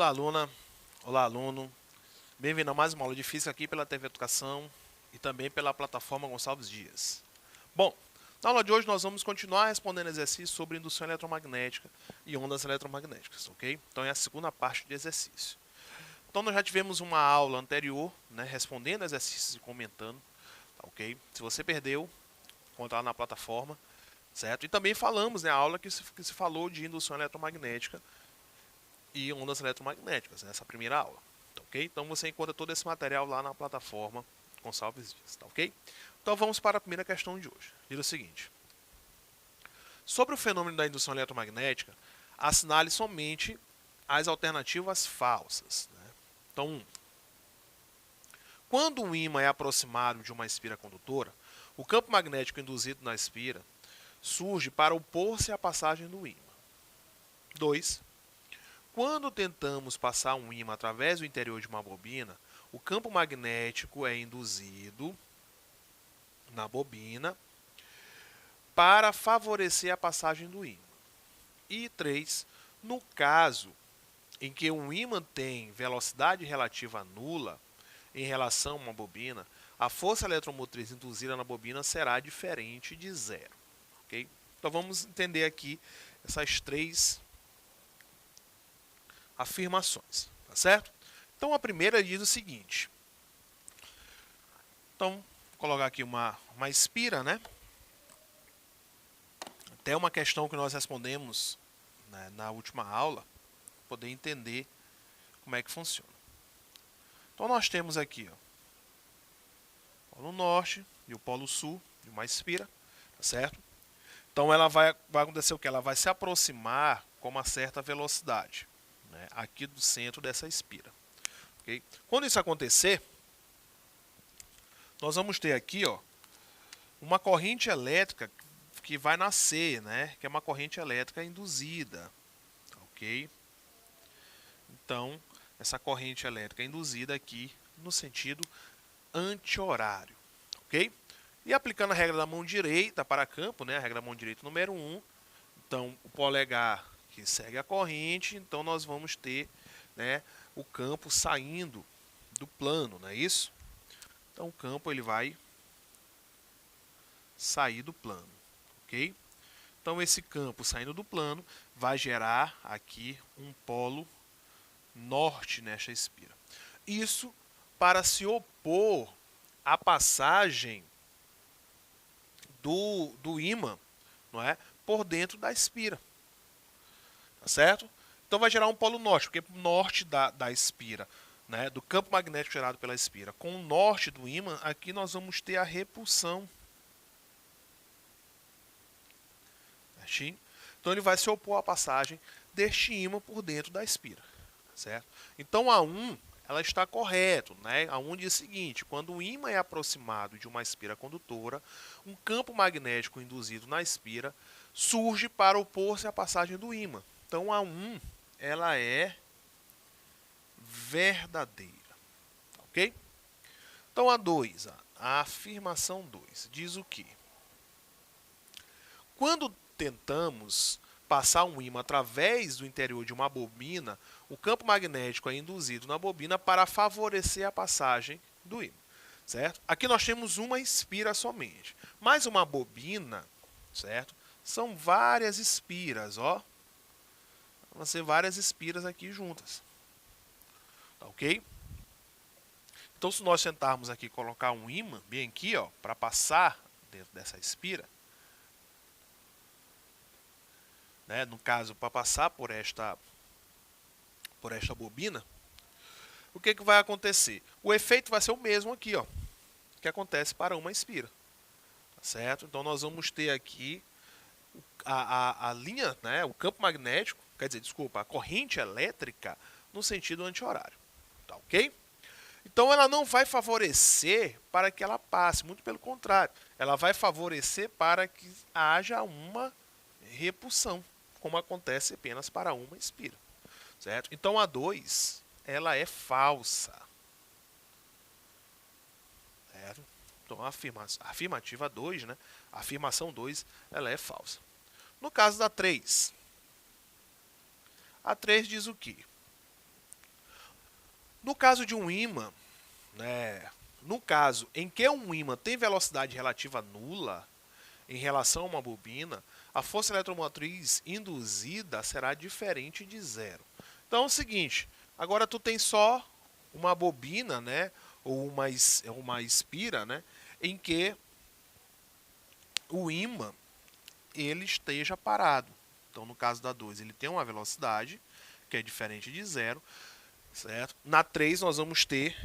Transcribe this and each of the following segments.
Olá, aluna. Olá, aluno. Bem-vindo a mais uma aula de Física aqui pela TV Educação e também pela plataforma Gonçalves Dias. Bom, na aula de hoje nós vamos continuar respondendo exercícios sobre indução eletromagnética e ondas eletromagnéticas, ok? Então é a segunda parte do exercício. Então nós já tivemos uma aula anterior, né, respondendo exercícios e comentando, tá, ok? Se você perdeu, conta lá na plataforma, certo? E também falamos, né, a aula que se falou de indução eletromagnética e ondas eletromagnéticas, nessa primeira aula. Tá, ok? Então você encontra todo esse material lá na plataforma Gonçalves Dias. Tá, ok? Então vamos para a primeira questão de hoje. Diz o seguinte: sobre o fenômeno da indução eletromagnética, assinale somente as alternativas falsas. Né? Então, 1. Quando um ímã é aproximado de uma espira condutora, o campo magnético induzido na espira surge para opor-se à passagem do ímã. 2. Quando tentamos passar um ímã através do interior de uma bobina, o campo magnético é induzido na bobina para favorecer a passagem do ímã. E 3. No caso em que um ímã tem velocidade relativa nula em relação a uma bobina, a força eletromotriz induzida na bobina será diferente de zero. Okay? Então vamos entender aqui essas três afirmações, tá certo? Então a primeira diz o seguinte. Então, vou colocar aqui uma espira, né? Até uma questão que nós respondemos, né, na última aula, para poder entender como é que funciona. Então nós temos aqui, ó, o polo norte e o polo sul de uma espira, tá certo? Então ela vai acontecer o que? Ela vai se aproximar com uma certa velocidade, né, aqui do centro dessa espira. Okay? Quando isso acontecer, nós vamos ter aqui, ó, uma corrente elétrica que vai nascer, né, que é uma corrente elétrica induzida. Ok? Então, essa corrente elétrica induzida aqui no sentido anti-horário. Ok? E aplicando a regra da mão direita para campo, né, a regra da mão direita número 1, então o polegar que segue a corrente, então nós vamos ter, né, o campo saindo do plano, não é isso? Então o campo ele vai sair do plano, ok? Então esse campo saindo do plano vai gerar aqui um polo norte nesta espira. Isso para se opor à passagem do ímã, não é, por dentro da espira. Tá certo? Então vai gerar um polo norte, porque o norte da espira, né, do campo magnético gerado pela espira, com o norte do ímã, aqui nós vamos ter a repulsão. Certinho? Então ele vai se opor à passagem deste ímã por dentro da espira. Certo? Então a 1 ela está correto, né? A 1 diz o seguinte: quando o ímã é aproximado de uma espira condutora, um campo magnético induzido na espira surge para opor-se à passagem do ímã. Então a 1 ela é verdadeira, ok? Então a 2, a afirmação 2 diz o quê? Quando tentamos passar um ímã através do interior de uma bobina, o campo magnético é induzido na bobina para favorecer a passagem do ímã. Certo? Aqui nós temos uma espira somente. Mas uma bobina, certo? São várias espiras, ó. Vão ser várias espiras aqui juntas. Tá ok? Então se nós tentarmos aqui colocar um ímã bem aqui, ó, para passar dentro dessa espira, né, no caso, para passar por esta bobina, o que vai acontecer? O efeito vai ser o mesmo aqui, ó, que acontece para uma espira. Tá certo? Então nós vamos ter aqui a linha, né, o campo magnético, quer dizer, desculpa, a corrente elétrica no sentido anti-horário. Tá ok? Então ela não vai favorecer para que ela passe, muito pelo contrário. Ela vai favorecer para que haja uma repulsão, como acontece apenas para uma espira. Certo? Então a 2, ela é falsa. Certo? Então a afirmativa 2, né? A afirmação 2, ela é falsa. No caso da 3, a 3 diz o quê? No caso de um ímã, né, no caso em que um ímã tem velocidade relativa nula em relação a uma bobina, a força eletromotriz induzida será diferente de zero. Então é o seguinte, agora tu tem só uma bobina, né, ou uma espira, né, em que o ímã ele esteja parado. Então no caso da 2 ele tem uma velocidade que é diferente de zero, certo? Na 3 nós vamos ter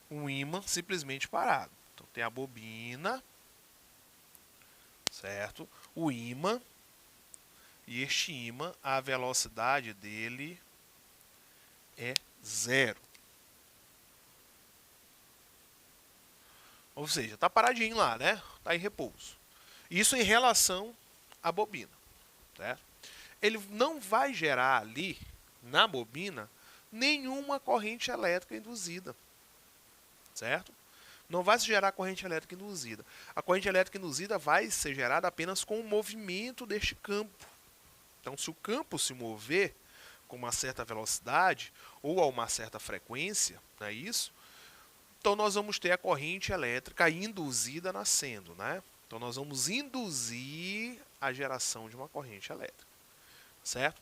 um ímã simplesmente parado. Então tem a bobina, certo? O ímã, e este ímã, a velocidade dele é zero. Ou seja, está paradinho lá, né? Está em repouso. Isso em relação à bobina, certo? Ele não vai gerar ali, na bobina, nenhuma corrente elétrica induzida, certo? Não vai se gerar corrente elétrica induzida. A corrente elétrica induzida vai ser gerada apenas com o movimento deste campo. Então, se o campo se mover com uma certa velocidade ou a uma certa frequência, não é isso? Então, nós vamos ter a corrente elétrica induzida nascendo, né? Então, nós vamos induzir a geração de uma corrente elétrica, certo?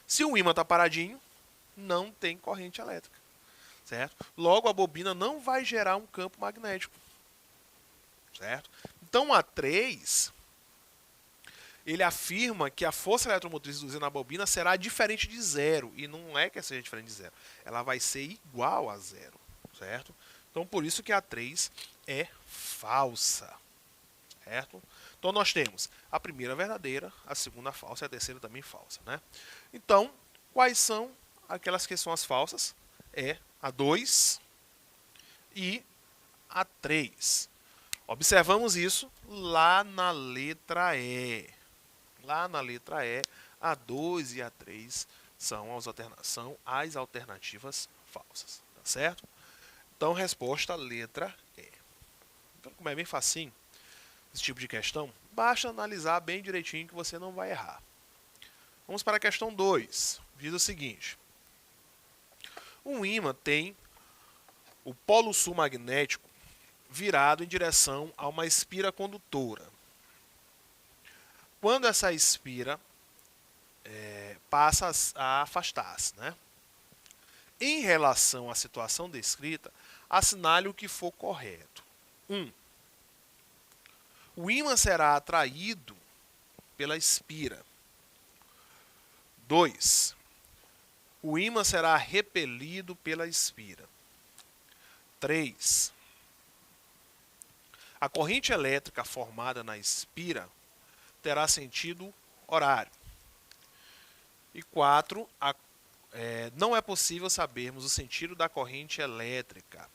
Se o ímã está paradinho, não tem corrente elétrica, certo? Logo, a bobina não vai gerar um campo magnético, certo? Então, a 3, ele afirma que a força eletromotriz induzida na bobina será diferente de zero. E não é que seja diferente de zero. Ela vai ser igual a zero, certo? Então, por isso que a 3 é falsa, certo? Então, nós temos a primeira verdadeira, a segunda falsa e a terceira também falsa, né? Então, quais são aquelas que são as falsas? É a 2 e a 3. Observamos isso lá na letra E. Lá na letra E, a 2 e a 3 são as alternativas falsas, tá certo? Então, resposta letra E. Então, como é bem facinho esse tipo de questão, basta analisar bem direitinho que você não vai errar. Vamos para a questão 2. Diz o seguinte: um ímã tem o polo sul magnético virado em direção a uma espira condutora. Quando essa espira passa a afastar-se, né? Em relação à situação descrita, assinale o que for correto. 1. O ímã será atraído pela espira. 2. O ímã será repelido pela espira. 3. A corrente elétrica formada na espira terá sentido horário. E 4. Não é possível sabermos o sentido da corrente elétrica,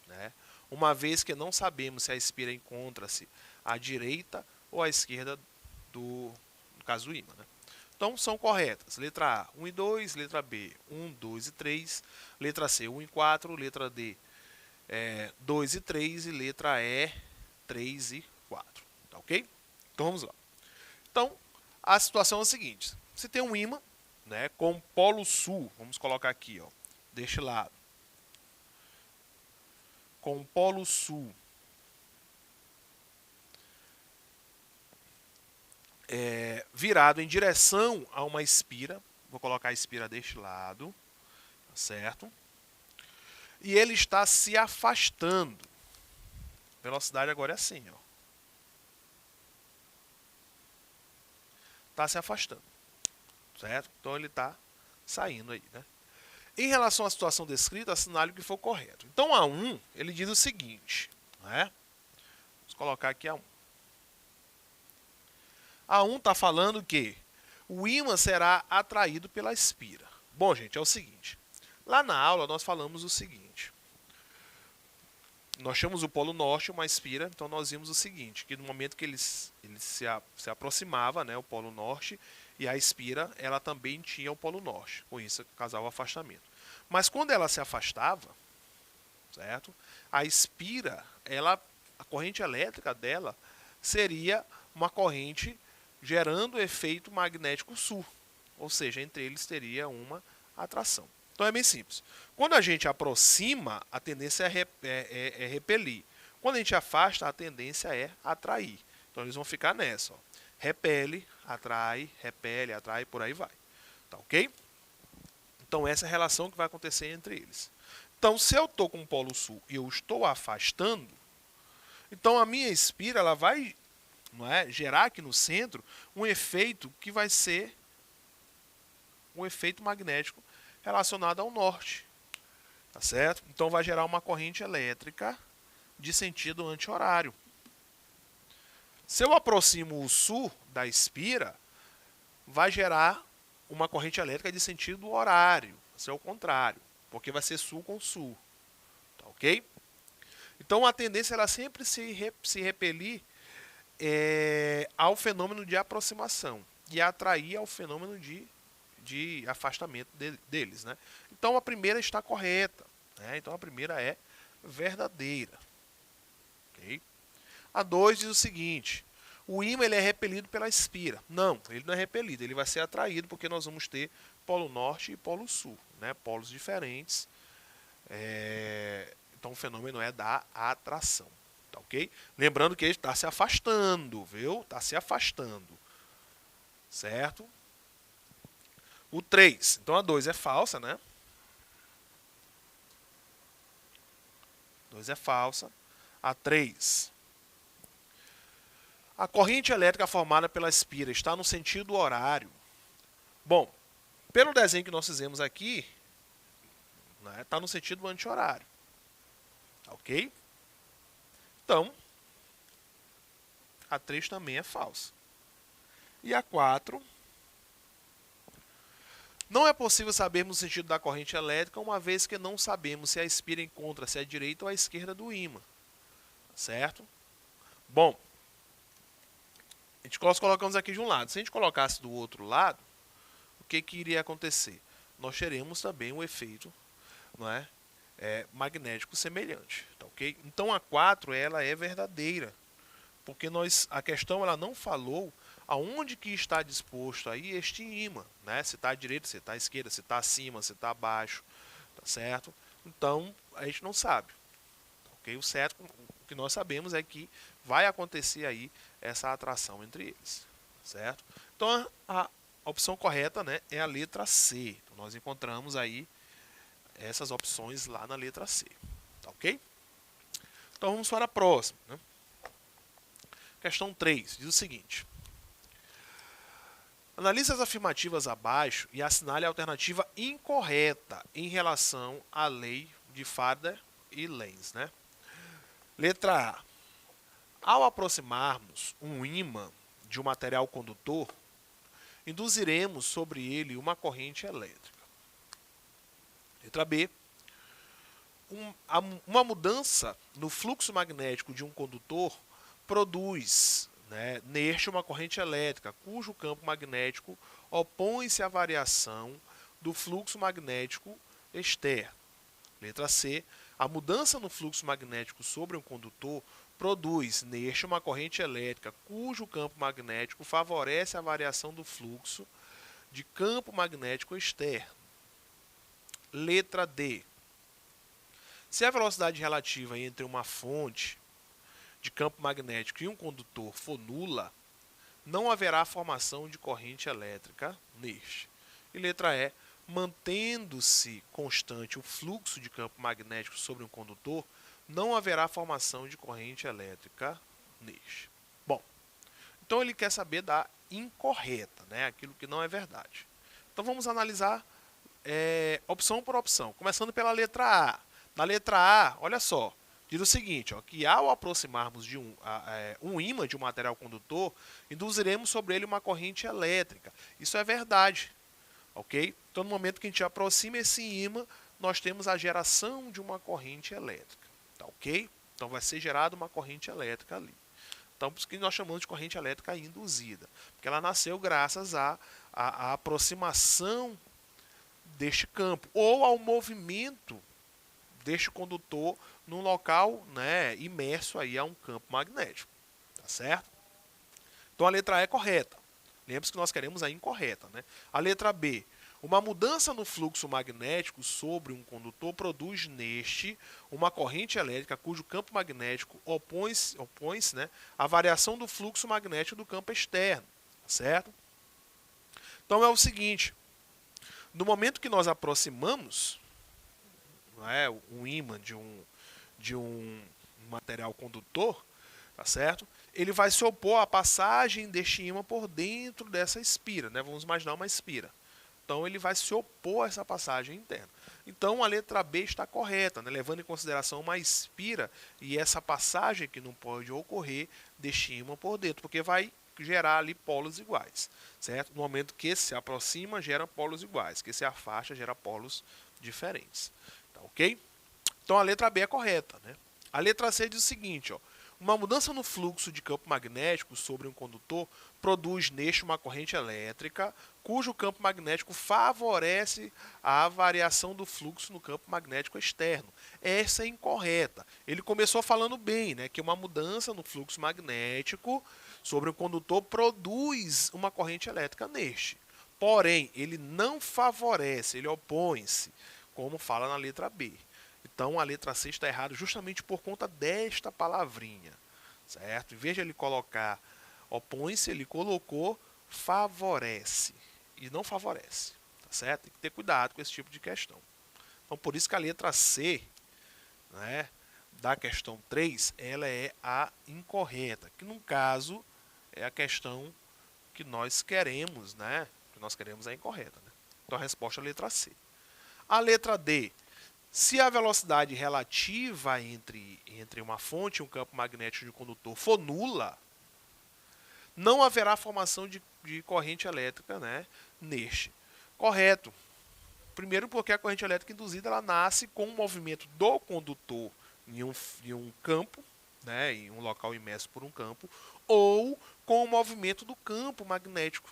né? Uma vez que não sabemos se a espira encontra-se à direita ou à esquerda no caso do ímã, né? Então são corretas. Letra A, 1 e 2. Letra B, 1, 2 e 3. Letra C, 1 e 4. Letra D, 2 e 3. E letra E, 3 e 4. Tá ok? Então vamos lá. Então, a situação é a seguinte. Você tem um ímã, né, com polo sul. Vamos colocar aqui, ó, deste lado. Com polo sul virado em direção a uma espira. Vou colocar a espira deste lado, tá certo? E ele está se afastando. A velocidade agora é assim, ó. Está se afastando, certo? Então ele está saindo aí, né? Em relação à situação descrita, assinale o que for correto. Então a 1, ele diz o seguinte, né? Vamos colocar aqui a 1. A 1 está falando que o ímã será atraído pela espira. Bom, gente, é o seguinte. Lá na aula nós falamos o seguinte. Nós tínhamos o polo norte, uma espira, então nós vimos o seguinte, que no momento que ele se aproximava, né, o polo norte, e a espira, ela também tinha o polo norte, com isso causava o afastamento. Mas quando ela se afastava, certo? A espira, a corrente elétrica dela seria uma corrente gerando efeito magnético sul, ou seja, entre eles teria uma atração. Então é bem simples. Quando a gente aproxima, a tendência é repelir. Quando a gente afasta, a tendência é atrair. Então eles vão ficar nessa. Ó. Repele, atrai, por aí vai. Tá ok? Então essa é a relação que vai acontecer entre eles. Então se eu estou com o polo sul e eu estou afastando, então a minha espira ela vai, não é, gerar aqui no centro um efeito que vai ser um efeito magnético relacionado ao norte. Tá certo? Então vai gerar uma corrente elétrica de sentido anti-horário. Se eu aproximo o sul da espira, vai gerar uma corrente elétrica de sentido horário. Vai ser o contrário, porque vai ser sul com sul. Tá ok? Então a tendência ela sempre se repelir ao fenômeno de aproximação e atrair ao fenômeno de afastamento deles. Né? Então a primeira está correta. Né? Então a primeira é verdadeira. Okay? A 2 diz o seguinte: o ímã ele é repelido pela espira. Não, ele não é repelido, ele vai ser atraído porque nós vamos ter polo norte e polo sul, né? Polos diferentes. Então o fenômeno é da atração. Tá ok? Lembrando que ele está se afastando, viu? Está se afastando. Certo? O 3. Então a 2 é falsa, né? 2 é falsa. A 3. A corrente elétrica formada pela espira está no sentido horário. Bom, pelo desenho que nós fizemos aqui, né, está no sentido anti-horário. Ok? Então, a 3 também é falsa. E a 4. Não é possível sabermos o sentido da corrente elétrica, uma vez que não sabemos se a espira encontra-se à direita ou à esquerda do ímã. Certo? Bom, nós colocamos aqui de um lado. Se a gente colocasse do outro lado, o que iria acontecer? Nós teremos também um efeito, não é, magnético semelhante. Tá ok? Então a 4 ela é verdadeira, porque a questão ela não falou aonde que está disposto aí este ímã, né? Se está à direita, se está à esquerda, se está acima, se está abaixo, tá certo? Então a gente não sabe. Okay? O certo, o que nós sabemos é que vai acontecer aí essa atração entre eles, certo? Então a opção correta, né, é a letra C. Então, nós encontramos aí essas opções lá na letra C, tá ok? Então vamos para a próxima, né? Questão 3 diz o seguinte: analise as afirmativas abaixo e assinale a alternativa incorreta em relação à lei de Faraday e Lenz, né? Letra A. Ao aproximarmos um ímã de um material condutor, induziremos sobre ele uma corrente elétrica. Letra B. Uma mudança no fluxo magnético de um condutor produz, né, neste uma corrente elétrica, cujo campo magnético opõe-se à variação do fluxo magnético externo. Letra C. A mudança no fluxo magnético sobre um condutor produz neste uma corrente elétrica, cujo campo magnético favorece a variação do fluxo de campo magnético externo. Letra D. Se a velocidade relativa entre uma fonte de campo magnético e um condutor for nula, não haverá formação de corrente elétrica neste. E letra E. Mantendo-se constante o fluxo de campo magnético sobre um condutor, não haverá formação de corrente elétrica neste. Bom, então ele quer saber da incorreta, né? Aquilo que não é verdade. Então vamos analisar opção por opção, começando pela letra A. Na letra A, olha só, diz o seguinte, ó, que ao aproximarmos de um ímã de um material condutor, induziremos sobre ele uma corrente elétrica. Isso é verdade. Ok? Então, no momento que a gente aproxima esse ímã, nós temos a geração de uma corrente elétrica. Tá ok? Então, vai ser gerada uma corrente elétrica ali. Então, por isso que nós chamamos de corrente elétrica induzida. Porque ela nasceu graças à aproximação deste campo ou ao movimento deste condutor num local, né, imerso aí a um campo magnético. Tá certo? Então, a letra E é correta. Lembre-se que nós queremos a incorreta. Né? A letra B. Uma mudança no fluxo magnético sobre um condutor produz neste uma corrente elétrica cujo campo magnético opõe-se, né, à variação do fluxo magnético do campo externo, certo? Então é o seguinte, no momento que nós aproximamos, né, um ímã de um material condutor, tá certo? Ele vai se opor à passagem deste ímã por dentro dessa espira, né? Vamos imaginar uma espira. Então ele vai se opor a essa passagem interna. Então a letra B está correta, né? Levando em consideração uma espira e essa passagem que não pode ocorrer deste ímã por dentro, porque vai gerar ali polos iguais, certo? No momento que se aproxima, gera polos iguais, que se afasta, gera polos diferentes. Tá ok? Então a letra B é correta, né? A letra C diz o seguinte, ó, uma mudança no fluxo de campo magnético sobre um condutor produz neste uma corrente elétrica cujo campo magnético favorece a variação do fluxo no campo magnético externo. Essa é incorreta. Ele começou falando bem, né, que uma mudança no fluxo magnético sobre um condutor produz uma corrente elétrica neste. Porém, ele não favorece, ele opõe-se, como fala na letra B. Então a letra C está errada justamente por conta desta palavrinha, certo? Em vez de ele colocar opõe-se, ele colocou favorece e não favorece, tá certo? Tem que ter cuidado com esse tipo de questão. Então por isso que a letra C, né, da questão 3, ela é a incorreta, que no caso é a questão que nós queremos, né? Que nós queremos é a incorreta, né? Então a resposta é a letra C. A letra D, se a velocidade relativa entre uma fonte e um campo magnético de um condutor for nula, não haverá formação de corrente elétrica, né, neste. Correto. Primeiro porque a corrente elétrica induzida ela nasce com o movimento do condutor em um campo, né, em um local imerso por um campo, ou com o movimento do campo magnético,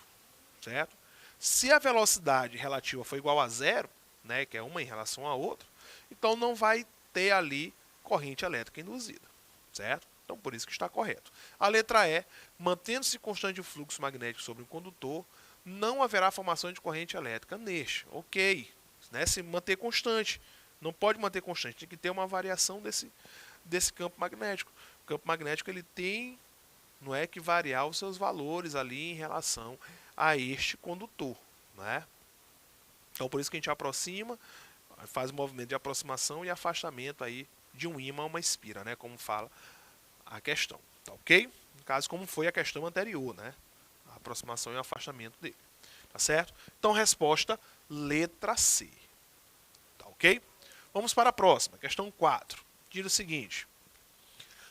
certo? Se a velocidade relativa for igual a zero, né, que é uma em relação à outra, então não vai ter ali corrente elétrica induzida, certo? Então por isso que está correto. A letra E, mantendo-se constante o fluxo magnético sobre o condutor, não haverá formação de corrente elétrica neste. Ok, né? Se manter constante. Não pode manter constante, tem que ter uma variação desse campo magnético. O campo magnético ele tem, não é, que variar os seus valores ali em relação a este condutor, né? Então por isso que a gente aproxima, faz o movimento de aproximação e afastamento aí de um ímã a uma espira, né? Como fala a questão, tá ok? No caso, como foi a questão anterior, né? A aproximação e o afastamento dele, tá certo? Então, resposta letra C, tá ok? Vamos para a próxima, questão 4. Diz o seguinte: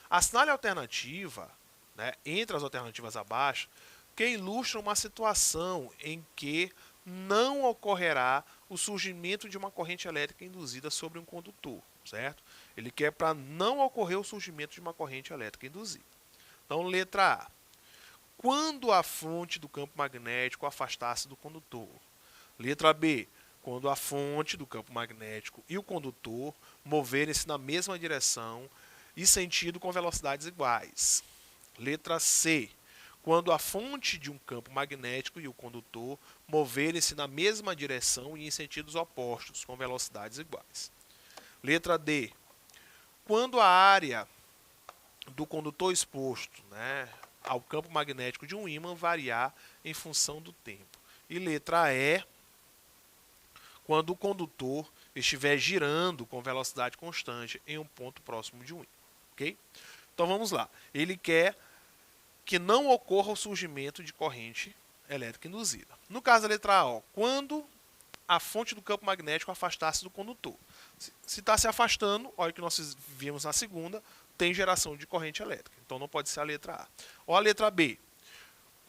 assinale a alternativa, né, entre as alternativas abaixo, que ilustra uma situação em que não ocorrerá o surgimento de uma corrente elétrica induzida sobre um condutor, certo? Ele quer para não ocorrer o surgimento de uma corrente elétrica induzida. Então, letra A. Quando a fonte do campo magnético afastar-se do condutor. Letra B. Quando a fonte do campo magnético e o condutor moverem-se na mesma direção e sentido com velocidades iguais. Letra C. Quando a fonte de um campo magnético e o condutor moverem-se na mesma direção e em sentidos opostos, com velocidades iguais. Letra D. Quando a área do condutor exposto, né, ao campo magnético de um ímã variar em função do tempo. E letra E. Quando o condutor estiver girando com velocidade constante em um ponto próximo de um ímã. Ok? Então vamos lá. Ele quer que não ocorra o surgimento de corrente elétrica induzida. No caso da letra A, ó, quando a fonte do campo magnético afastar-se do condutor. Se está se afastando, olha o que nós vimos na segunda, tem geração de corrente elétrica. Então não pode ser a letra A. Ou a letra B.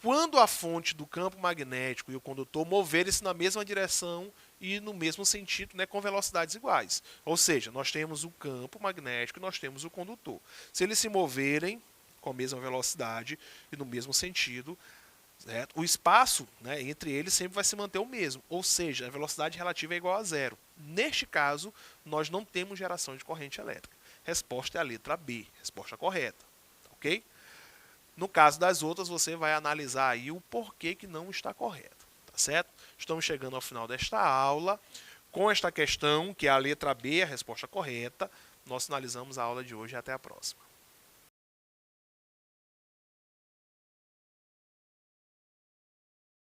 Quando a fonte do campo magnético e o condutor moverem-se na mesma direção e no mesmo sentido, né, com velocidades iguais. Ou seja, nós temos o campo magnético e nós temos o condutor. Se eles se moverem com a mesma velocidade e no mesmo sentido, certo? O espaço, né, entre eles sempre vai se manter o mesmo, ou seja, a velocidade relativa é igual a zero. Neste caso, nós não temos geração de corrente elétrica. Resposta é a letra B, resposta correta, ok? No caso das outras, você vai analisar aí o porquê que não está correto, tá Tá certo? Estamos chegando ao final desta aula. Com esta questão, que é a letra B, a resposta correta, nós finalizamos a aula de hoje e até a próxima.